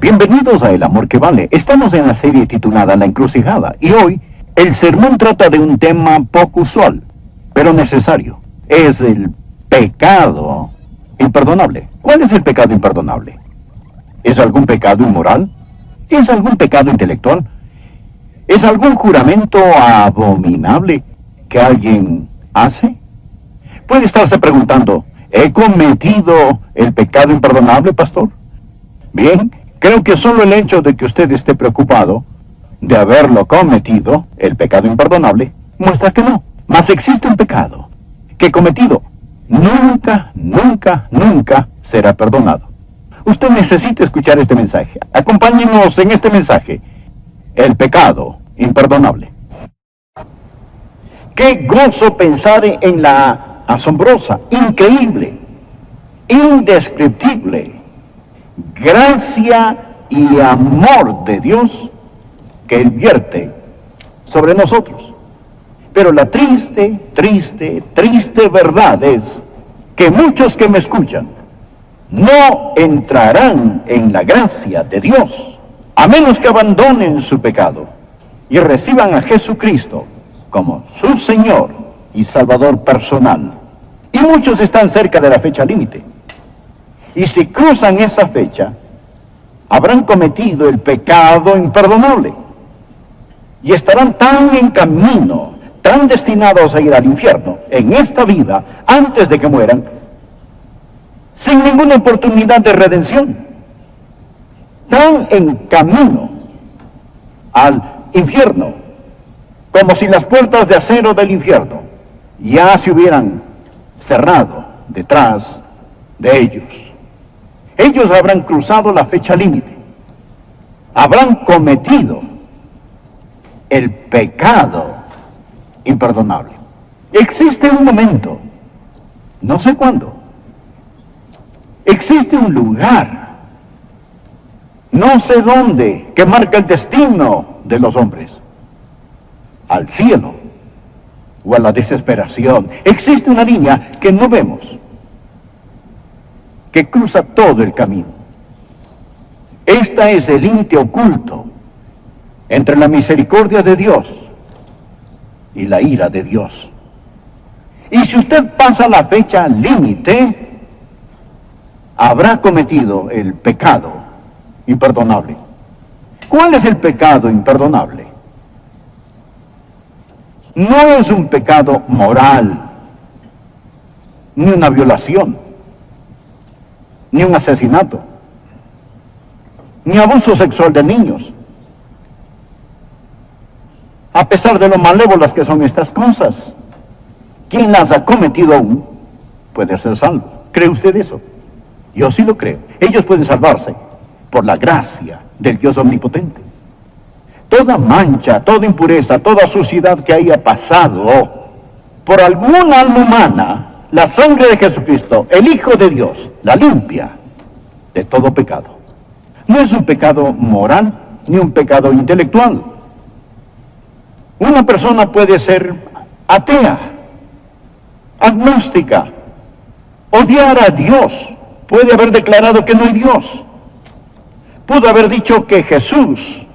Bienvenidos a El Amor que Vale. Estamos en la serie titulada La Encrucijada y hoy el sermón trata de un tema poco usual, pero necesario. Es el pecado imperdonable. ¿Cuál es el pecado imperdonable? ¿Es algún pecado inmoral? ¿Es algún pecado intelectual? ¿Es algún juramento abominable que alguien hace? Puede estarse preguntando, ¿he cometido el pecado imperdonable, pastor? Bien, creo que solo el hecho de que usted esté preocupado de haberlo cometido, el pecado imperdonable, muestra que no. Mas existe un pecado que cometido nunca será perdonado. Usted necesita escuchar este mensaje. Acompáñenos en este mensaje. El pecado imperdonable. Qué gozo pensar en la asombrosa, increíble, indescriptible gracia y amor de Dios que Él vierte sobre nosotros. Pero la triste verdad es que muchos que me escuchan no entrarán en la gracia de Dios, a menos que abandonen su pecado y reciban a Jesucristo como su Señor y Salvador personal. Y muchos están cerca de la fecha límite. Y si cruzan esa fecha, habrán cometido el pecado imperdonable. Y estarán tan en camino, tan destinados a ir al infierno en esta vida, antes de que mueran, sin ninguna oportunidad de redención. Tan en camino al infierno, como si las puertas de acero del infierno ya se hubieran cerrado detrás de ellos. Ellos habrán cruzado la fecha límite, habrán cometido el pecado imperdonable. Existe un momento, no sé cuándo, existe un lugar, no sé dónde, que marca el destino de los hombres, al cielo o a la desesperación. Existe una línea que no vemos, que cruza todo el camino. Esta es el límite oculto entre la misericordia de Dios y la ira de Dios. Y si usted pasa la fecha límite, habrá cometido el pecado imperdonable. ¿Cuál es el pecado imperdonable? No es un pecado moral, ni una violación, ni un asesinato, ni abuso sexual de niños. A pesar de lo malévolas que son estas cosas, quien las ha cometido aún puede ser salvo. ¿Cree usted eso? Yo sí lo creo. Ellos pueden salvarse por la gracia del Dios omnipotente. Toda mancha, toda impureza, toda suciedad que haya pasado por alguna alma humana, la sangre de Jesucristo, el Hijo de Dios, la limpia de todo pecado. No es un pecado moral ni un pecado intelectual. Una persona puede ser atea, agnóstica, odiar a Dios, puede haber declarado que no hay Dios, pudo haber dicho que Jesús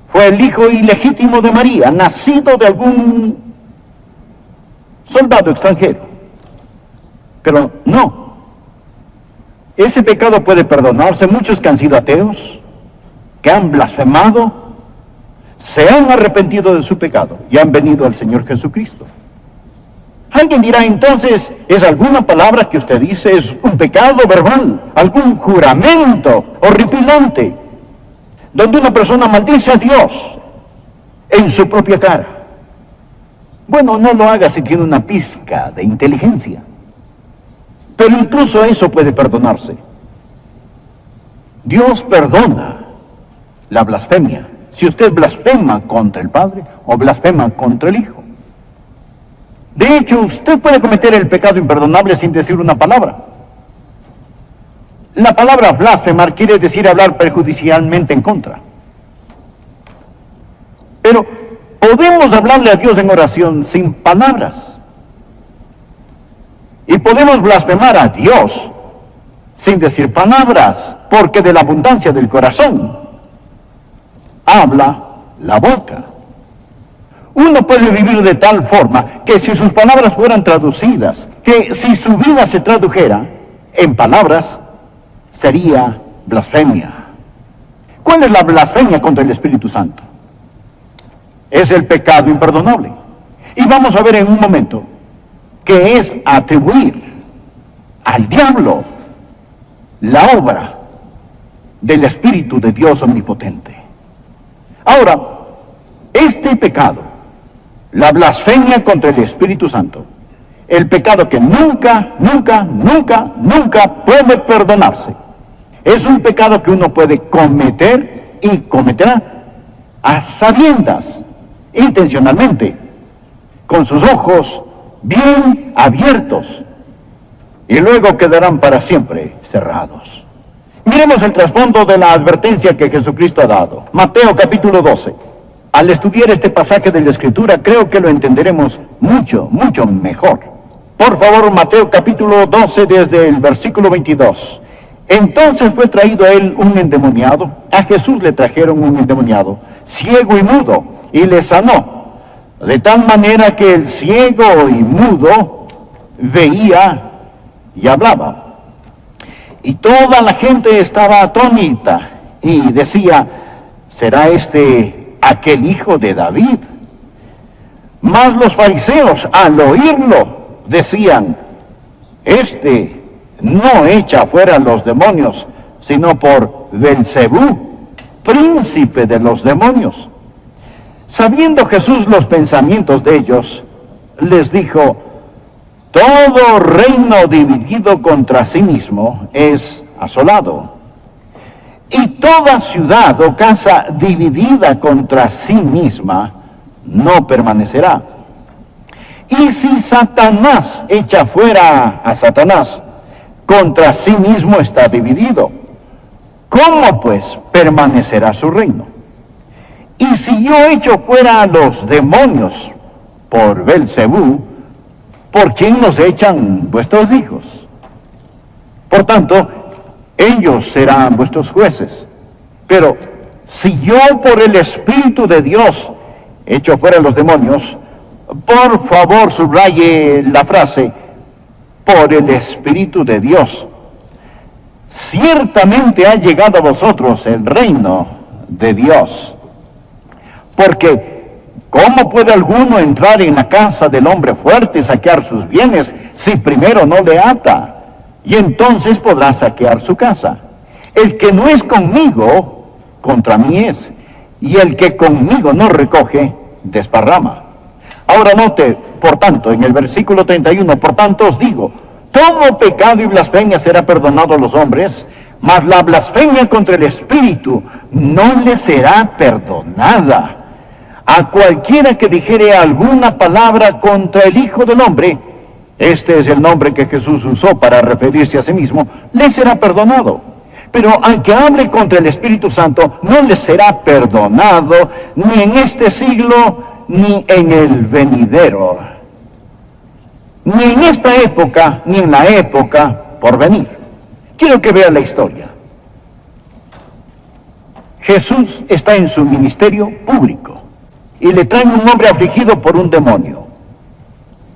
fue el hijo ilegítimo de María, nacido de algún soldado extranjero. Pero no. Ese pecado puede perdonarse. Muchos que han sido ateos, que han blasfemado, se han arrepentido de su pecado y han venido al Señor Jesucristo. Alguien dirá entonces, ¿es alguna palabra que usted dice? ¿Es un pecado verbal? ¿Algún juramento horripilante? Donde una persona maldice a Dios en su propia cara. Bueno, no lo haga si tiene una pizca de inteligencia. Pero incluso eso puede perdonarse. Dios perdona la blasfemia. Si usted blasfema contra el Padre o blasfema contra el Hijo. De hecho, usted puede cometer el pecado imperdonable sin decir una palabra. La palabra blasfemar quiere decir hablar perjudicialmente en contra. Pero podemos hablarle a Dios en oración sin palabras. Y podemos blasfemar a Dios sin decir palabras, porque de la abundancia del corazón habla la boca. Uno puede vivir de tal forma que si sus palabras fueran traducidas, que si su vida se tradujera en palabras, sería blasfemia. ¿Cuál es la blasfemia contra el Espíritu Santo? Es el pecado imperdonable. Y vamos a ver en un momento que es atribuir al diablo la obra del Espíritu de Dios omnipotente. Ahora, este pecado, la blasfemia contra el Espíritu Santo, el pecado que nunca puede perdonarse, es un pecado que uno puede cometer y cometerá a sabiendas, intencionalmente, con sus ojos bien abiertos, y luego quedarán para siempre cerrados. Miremos el trasfondo de la advertencia que Jesucristo ha dado. Mateo capítulo 12. Al estudiar este pasaje de la Escritura, creo que lo entenderemos mucho mejor. Por favor, Mateo capítulo 12, desde el versículo 22. Entonces fue traído a él un endemoniado. A Jesús le trajeron un endemoniado, ciego y mudo, y le sanó. De tal manera que el ciego y mudo veía y hablaba. Y toda la gente estaba atónita y decía, ¿será este aquel hijo de David? Mas los fariseos, al oírlo, decían, este no echa fuera los demonios, sino por Belcebú, príncipe de los demonios. Sabiendo Jesús los pensamientos de ellos, les dijo, todo reino dividido contra sí mismo es asolado, y toda ciudad o casa dividida contra sí misma no permanecerá. Y si Satanás echa fuera a Satanás, contra sí mismo está dividido. ¿Cómo pues permanecerá su reino? Y si yo echo fuera a los demonios por Belcebú, ¿por quién los echan vuestros hijos? Por tanto, ellos serán vuestros jueces. Pero si yo por el Espíritu de Dios echo fuera a los demonios, por favor subraye la frase, por el Espíritu de Dios. Ciertamente ha llegado a vosotros el reino de Dios. Porque ¿cómo puede alguno entrar en la casa del hombre fuerte y saquear sus bienes si primero no le ata? Y entonces podrá saquear su casa. El que no es conmigo, contra mí es. Y el que conmigo no recoge, desparrama. Ahora note, por tanto, en el versículo 31, por tanto os digo, todo pecado y blasfemia será perdonado a los hombres, mas la blasfemia contra el Espíritu no le será perdonada. A cualquiera que dijere alguna palabra contra el Hijo del Hombre, este es el nombre que Jesús usó para referirse a sí mismo, le será perdonado. Pero al que hable contra el Espíritu Santo, no le será perdonado, ni en este siglo, ni en el venidero. Ni en esta época, ni en la época por venir. Quiero que vean la historia. Jesús está en su ministerio público y le traen un hombre afligido por un demonio.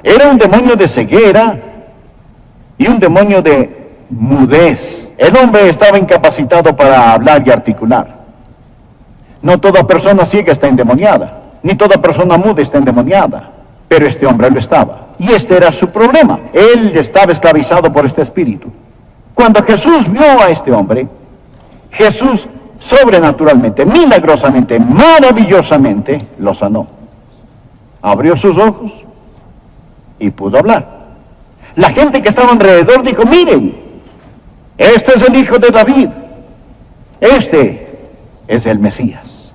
Era un demonio de ceguera y un demonio de mudez. El hombre estaba incapacitado para hablar y articular. No toda persona ciega está endemoniada, ni toda persona muda está endemoniada, pero este hombre lo estaba. Y este era su problema. Él estaba esclavizado por este espíritu. Cuando Jesús vio a este hombre, Jesús sobrenaturalmente, milagrosamente, maravillosamente, lo sanó. Abrió sus ojos y pudo hablar. La gente que estaba alrededor dijo, miren, este es el Hijo de David. Este es el Mesías.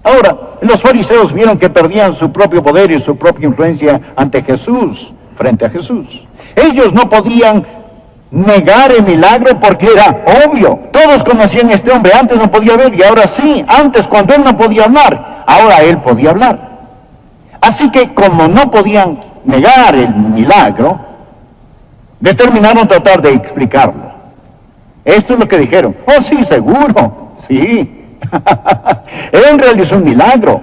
Ahora, los fariseos vieron que perdían su propio poder y su propia influencia ante Jesús, frente a Jesús. Ellos no podían negar el milagro porque era obvio. Todos conocían a este hombre, antes no podía ver y ahora sí. Antes cuando él no podía hablar, ahora él podía hablar. Así que como no podían negar el milagro, determinaron tratar de explicarlo. Esto es lo que dijeron. Oh, sí, seguro, sí. Él realizó un milagro,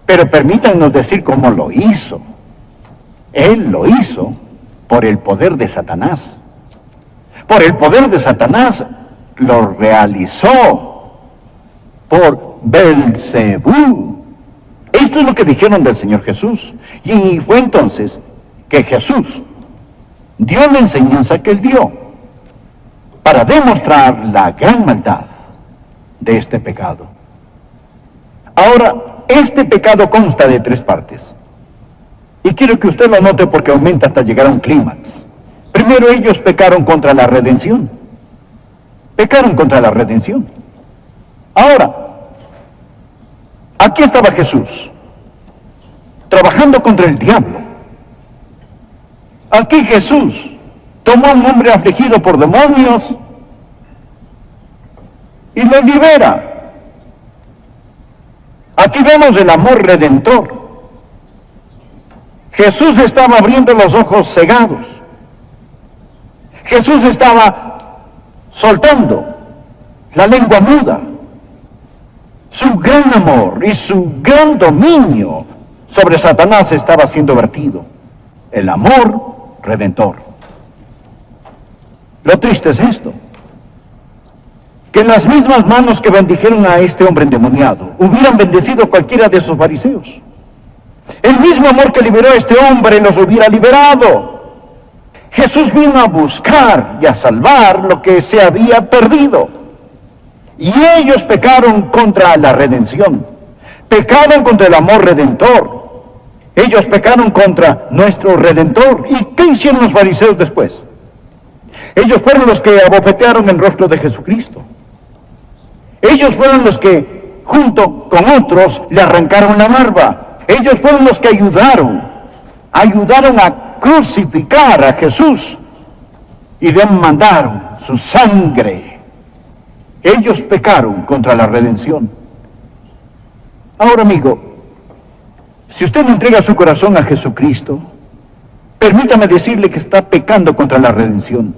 pero permítanos decir cómo lo hizo. Él lo hizo por el poder de Satanás. Por el poder de Satanás lo realizó por Belcebú. Esto es lo que dijeron del Señor Jesús. Y fue entonces que Jesús dio la enseñanza que él dio para demostrar la gran maldad de este pecado. Ahora, este pecado consta de 3 partes. Y quiero que usted lo note porque aumenta hasta llegar a un clímax. Primero, ellos pecaron contra la redención. Pecaron contra la redención. Ahora, aquí estaba Jesús, trabajando contra el diablo. Aquí Jesús tomó a un hombre afligido por demonios y lo libera. Aquí vemos el amor redentor. Jesús estaba abriendo los ojos cegados. Jesús estaba soltando la lengua muda. Su gran amor y su gran dominio sobre Satanás estaba siendo vertido. El amor redentor. Lo triste es esto, que las mismas manos que bendijeron a este hombre endemoniado hubieran bendecido a cualquiera de esos fariseos. El mismo amor que liberó a este hombre los hubiera liberado. Jesús vino a buscar y a salvar lo que se había perdido. Y ellos pecaron contra la redención. Pecaron contra el amor redentor. Ellos pecaron contra nuestro Redentor. ¿Y qué hicieron los fariseos después? Ellos fueron los que abofetearon el rostro de Jesucristo. Ellos fueron los que, junto con otros, le arrancaron la barba. Ellos fueron los que ayudaron a crucificar a Jesús y demandaron su sangre. Ellos pecaron contra la redención. Ahora, amigo, si usted no entrega su corazón a Jesucristo, permítame decirle que está pecando contra la redención.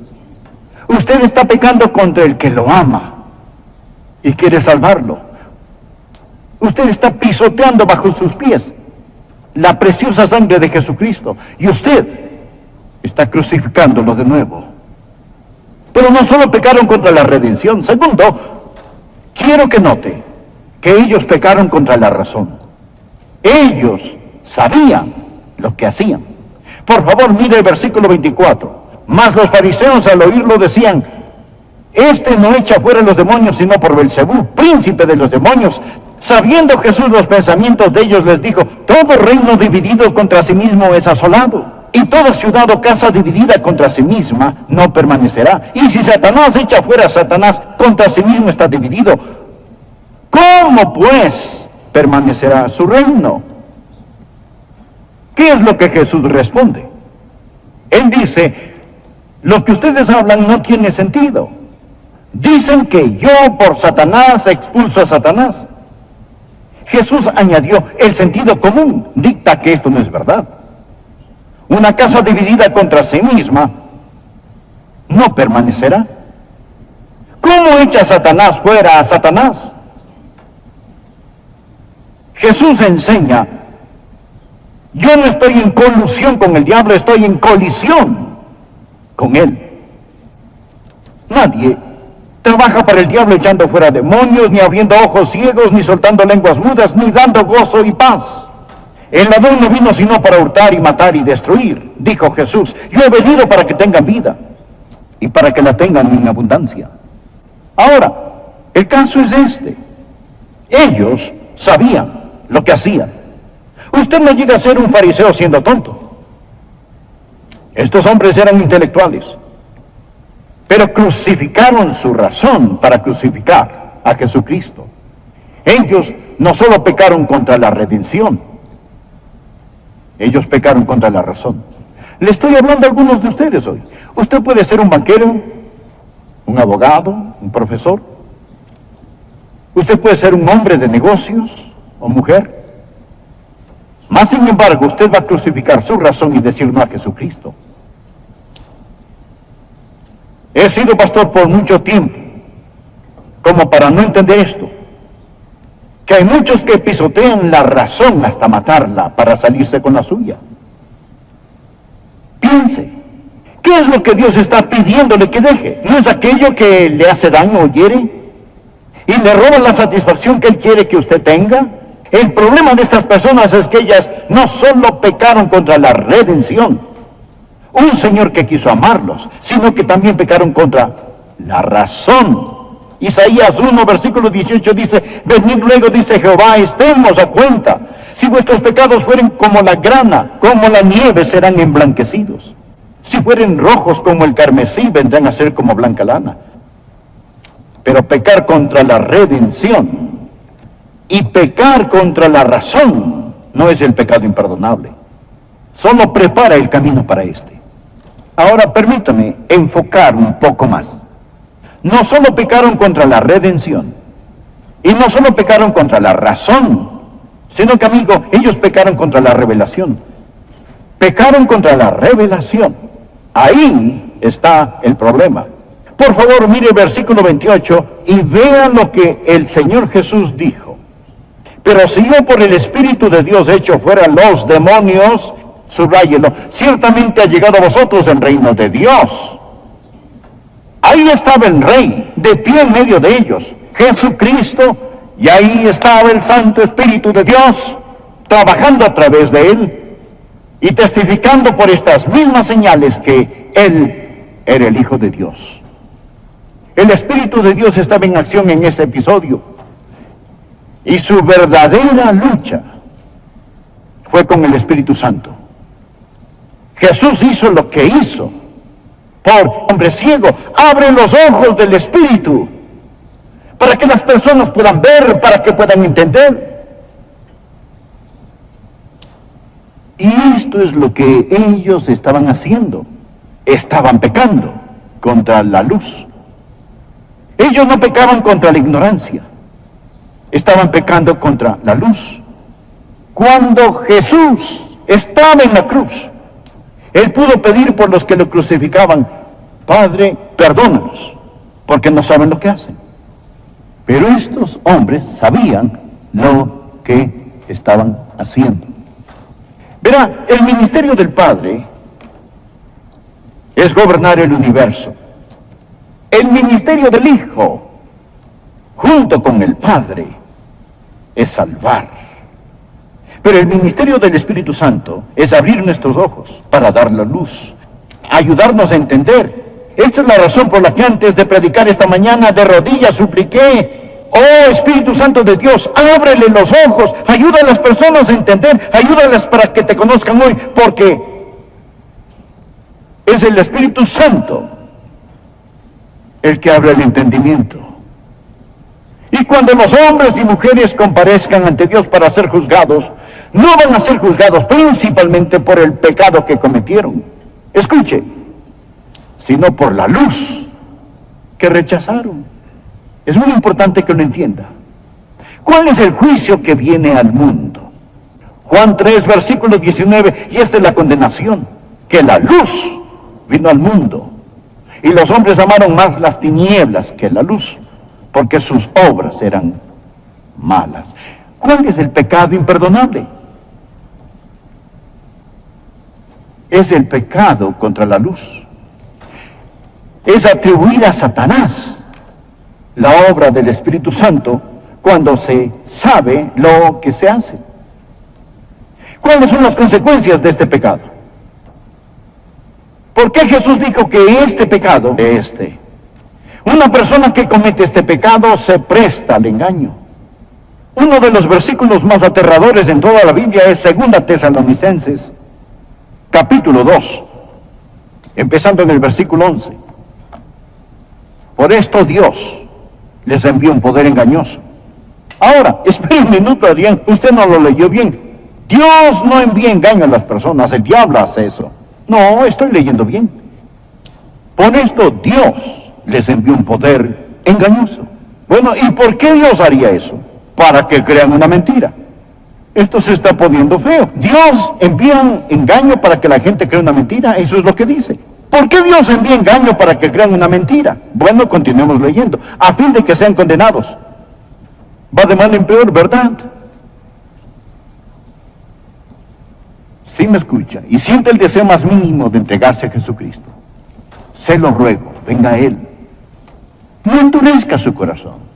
Usted está pecando contra el que lo ama y quiere salvarlo. Usted está pisoteando bajo sus pies la preciosa sangre de Jesucristo y usted está crucificándolo de nuevo. Pero no solo pecaron contra la redención. Segundo, quiero que note que ellos pecaron contra la razón. Ellos sabían lo que hacían. Por favor, mire el versículo 24. Mas los fariseos al oírlo decían: este no echa fuera los demonios sino por Belcebú, príncipe de los demonios. Sabiendo Jesús los pensamientos de ellos, les dijo: todo reino dividido contra sí mismo es asolado, y toda ciudad o casa dividida contra sí misma no permanecerá. Y si Satanás echa fuera a Satanás, contra sí mismo está dividido. ¿Cómo pues permanecerá su reino? ¿Qué es lo que Jesús responde? Él dice: lo que ustedes hablan no tiene sentido. Dicen que yo por Satanás expulso a Satanás. Jesús añadió: el sentido común dicta que esto no es verdad. Una casa dividida contra sí misma no permanecerá. ¿Cómo echa Satanás fuera a Satanás? Jesús enseña: yo no estoy en colusión con el diablo, estoy en colisión con él. Nadie trabaja para el diablo echando fuera demonios, ni abriendo ojos ciegos, ni soltando lenguas mudas, ni dando gozo y paz. El ladrón no vino sino para hurtar y matar y destruir, dijo Jesús. Yo he venido para que tengan vida y para que la tengan en abundancia. Ahora, el caso es este. Ellos sabían lo que hacían. Usted no llega a ser un fariseo siendo tonto. Estos hombres eran intelectuales, pero crucificaron su razón para crucificar a Jesucristo. Ellos no solo pecaron contra la redención, ellos pecaron contra la razón. Le estoy hablando a algunos de ustedes hoy. Usted puede ser un banquero, un abogado, un profesor. Usted puede ser un hombre de negocios o mujer. Más sin embargo, usted va a crucificar su razón y decir no a Jesucristo. He sido pastor por mucho tiempo, como para no entender esto, que hay muchos que pisotean la razón hasta matarla para salirse con la suya. Piense, ¿qué es lo que Dios está pidiéndole que deje? ¿No es aquello que le hace daño o hiere? ¿Y le roba la satisfacción que Él quiere que usted tenga? El problema de estas personas es que ellas no solo pecaron contra la redención, un Señor que quiso amarlos, sino que también pecaron contra la razón. Isaías 1, versículo 18 dice, venid luego, dice Jehová, estemos a cuenta. Si vuestros pecados fueren como la grana, como la nieve, serán emblanquecidos. Si fueren rojos como el carmesí, vendrán a ser como blanca lana. Pero pecar contra la redención y pecar contra la razón no es el pecado imperdonable. Solo prepara el camino para este. Ahora permítame enfocar un poco más. No solo pecaron contra la redención, y no solo pecaron contra la razón, sino que, amigo, ellos pecaron contra la revelación. Pecaron contra la revelación. Ahí está el problema. Por favor, mire el versículo 28 y vea lo que el Señor Jesús dijo. Pero si yo por el Espíritu de Dios echo fuera los demonios, subráyelo, ciertamente ha llegado a vosotros el reino de Dios. Ahí estaba el Rey, de pie en medio de ellos, Jesucristo, y ahí estaba el Santo Espíritu de Dios, trabajando a través de Él, y testificando por estas mismas señales que Él era el Hijo de Dios. El Espíritu de Dios estaba en acción en ese episodio, y su verdadera lucha fue con el Espíritu Santo. Jesús hizo lo que hizo. Por hombre ciego, abre los ojos del Espíritu para que las personas puedan ver, para que puedan entender. Y esto es lo que ellos estaban haciendo. Estaban pecando contra la luz. Ellos no pecaban contra la ignorancia. Estaban pecando contra la luz. Cuando Jesús estaba en la cruz, Él pudo pedir por los que lo crucificaban, Padre, perdónalos, porque no saben lo que hacen. Pero estos hombres sabían lo que estaban haciendo. Verá, el ministerio del Padre es gobernar el universo. El ministerio del Hijo, junto con el Padre, es salvar. Pero el ministerio del Espíritu Santo es abrir nuestros ojos para dar la luz, ayudarnos a entender. Esta es la razón por la que antes de predicar esta mañana de rodillas supliqué, oh Espíritu Santo de Dios, ábrele los ojos, ayuda a las personas a entender, ayúdalas para que te conozcan hoy, porque es el Espíritu Santo el que abre el entendimiento. Y cuando los hombres y mujeres comparezcan ante Dios para ser juzgados, no van a ser juzgados principalmente por el pecado que cometieron, escuche, sino por la luz que rechazaron. Es muy importante que lo entienda. ¿Cuál es el juicio que viene al mundo? Juan 3, versículo 19, y esta es la condenación, que la luz vino al mundo, y los hombres amaron más las tinieblas que la luz, porque sus obras eran malas. ¿Cuál es el pecado imperdonable? Es el pecado contra la luz. Es atribuir a Satanás la obra del Espíritu Santo cuando se sabe lo que se hace. ¿Cuáles son las consecuencias de este pecado? ¿Por qué Jesús dijo que este pecado es este? Una persona que comete este pecado se presta al engaño. Uno de los versículos más aterradores en toda la Biblia es 2 Tesalonicenses, capítulo 2, empezando en el versículo 11. Por esto Dios les envió un poder engañoso. Ahora, espere un minuto, Adrián, usted no lo leyó bien. Dios no envía engaño a las personas, el diablo hace eso. No, estoy leyendo bien. Por esto Dios les envió un poder engañoso. Bueno, ¿y por qué Dios haría eso? Para que crean una mentira. Esto se está poniendo feo. Dios envía un engaño para que la gente crea una mentira, eso es lo que dice. ¿Por qué Dios envía engaño para que crean una mentira? Bueno, continuemos leyendo. A fin de que sean condenados. Va de mal en peor, ¿verdad? Si me escucha y siente el deseo más mínimo de entregarse a Jesucristo, se lo ruego, venga a Él. No endurezca su corazón.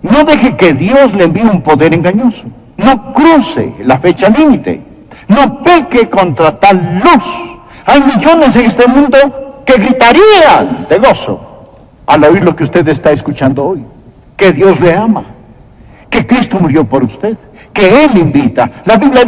No deje que Dios le envíe un poder engañoso. No cruce la fecha límite. No peque contra tal luz. Hay millones en este mundo que gritarían de gozo al oír lo que usted está escuchando hoy. Que Dios le ama. Que Cristo murió por usted. Que Él invita. La Biblia dice